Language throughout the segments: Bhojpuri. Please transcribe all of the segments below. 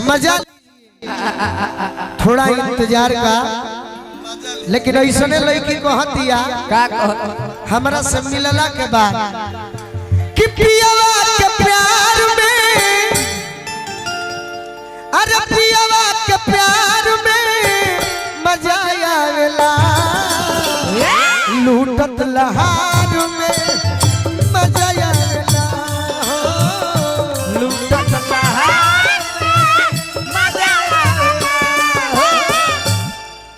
मजा थोड़ा इंतजार का, लेकिन ऐसा लड़की कहतिया हमरा से मिलला के बाद कि पियावा के प्यार में, अरे पियावा के प्यार में मजा आवेला, लूटत लहार में मजा आवेला, लूटत लहार मजा आवेला,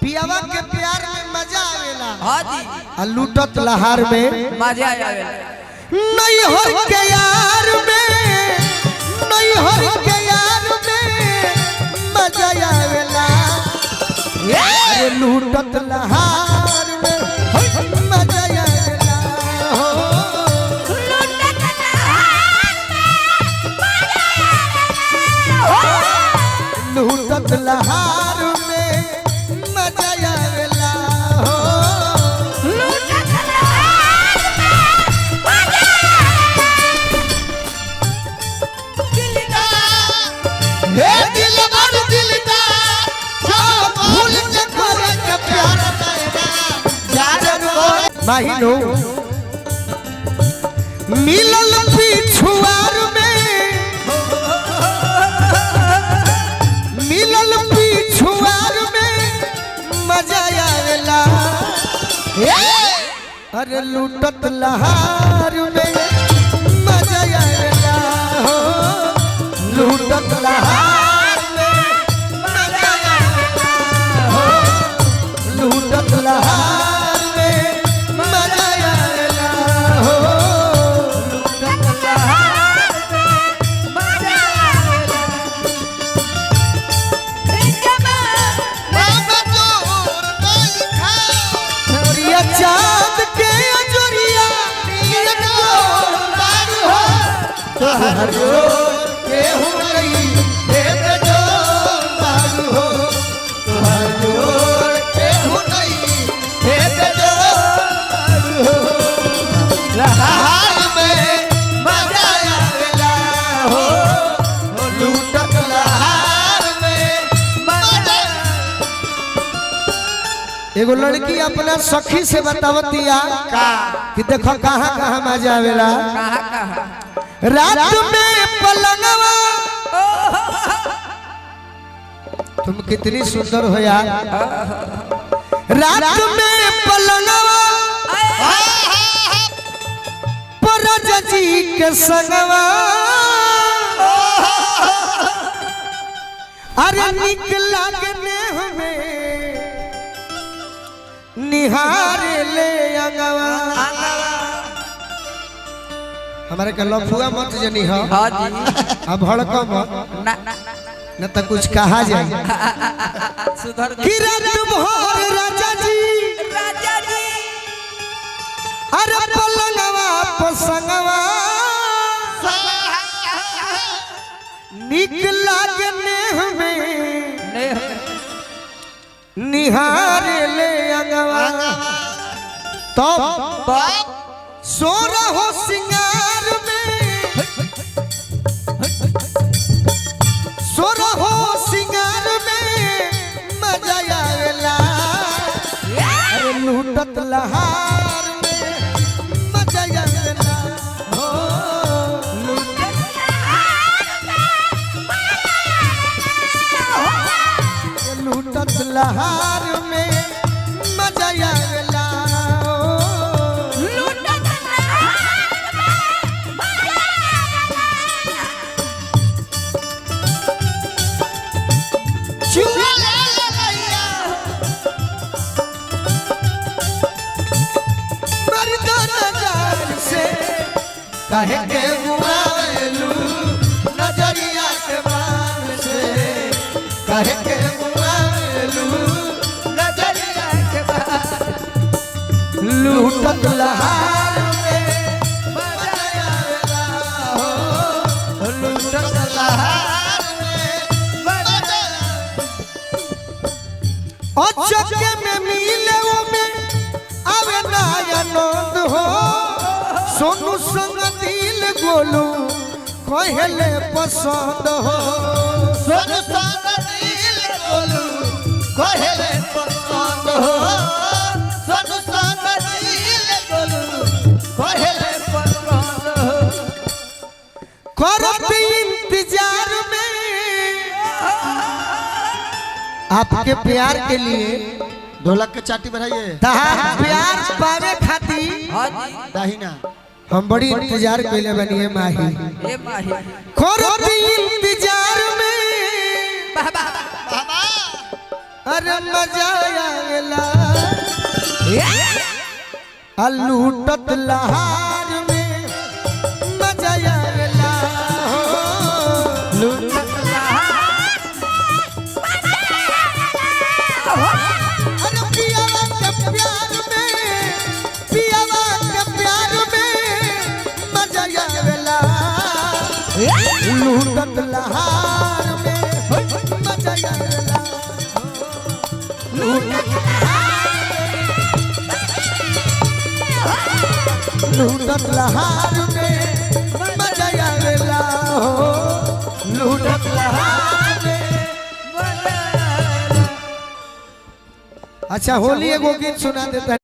पियावा के प्यार में मजा आवेला, हां जी, आ लूटत लहार में मजा आवेला, नहीं हो के यार में, नहीं हो के यार में मजा आवेला, अरे लूटत लहार में मजा आवेला, हो लूटत लहार में मजा आवेला, लूटत लहार में मजा आवेला, हो लूटत लहार में मजा आवेला, हे दिलदार दिलदार सब भूल के करे के प्यार तेरा जान माहिनो मिलल पिछुआर में, मिलल पिछुआर में मजा आवेला, अरे लूटत लहार में मजा आवेला, हो लूटत लहार में मजा आवेला, हो लूटत लहार में मजा आवेला, हो लूटत लहार में मजा आवेला, रिया चाँद के अजोरिया रिया जोर बार हो, तोहर जोर के हो गई देव जोर बार हो, तोहर जोर के हो गई देव जोर हो, लहार में मजा आवेला, हो लूटत लहार में मजा। एगो लड़की अपना सखी से बतावतिया कि देखो कहाँ कहाँ मजा आवेला, रात में पलंगवा, तुम कितनी सुंदर हो यार, रात में पलंगवा परज जी के संगवा, अरे निक लागने हमें निहार ले अंगवा, हमारे का लफुआ मत जनी हो, हां जी, अब भड़को मत ना न तो कुछ कहा जाए, सुधर कि रात भर राजा जी अरे पलंगवा पसंगवा निक लागने हमें निहार ले अंगवा, तब सो रहो सिंगार में, सो रहो सिंगार में मजा आवेला, अरे लूटत लहार में मजा आवेला, हो लूटत लहार में मजा आवेला, लूटत लहार में मजा आवेला, कहे के बुआवेलू नजरिया के बान से, कहे के बुआवेलू नजरिया के बान, लूटत लहार में मजा आवेला, हो लूटत लहार में मजा, अचके में मिले वो में आवे ना आनंद हो, सोनू संग दिल गोलू कहले पसंद हो, सोनू संग दिल गोलू कहेले पसंद हो सोनू संग दिल गोलू कहेले पसंद हो करत इंतजार में आपके प्यार के लिए ढोलक के चाटी बढ़ाइए तहार प्यार पावे खाती दाहिना हम बड़ी इंतजार कइले बनी है माही ए माही करत इंतजार में बाबा बाबा अरे मजा आवेला लूटत लहार में मजा आवेला लूटत लहार अरे पियावा के प्यार में पियावा के प्यार में मजा आवेला लूटत लहार में मजा आवेला लूटत लहार में मजा आवेला हो लूटत लहार में मजा आवेला। अच्छा होली एगो गीत सुना देता है।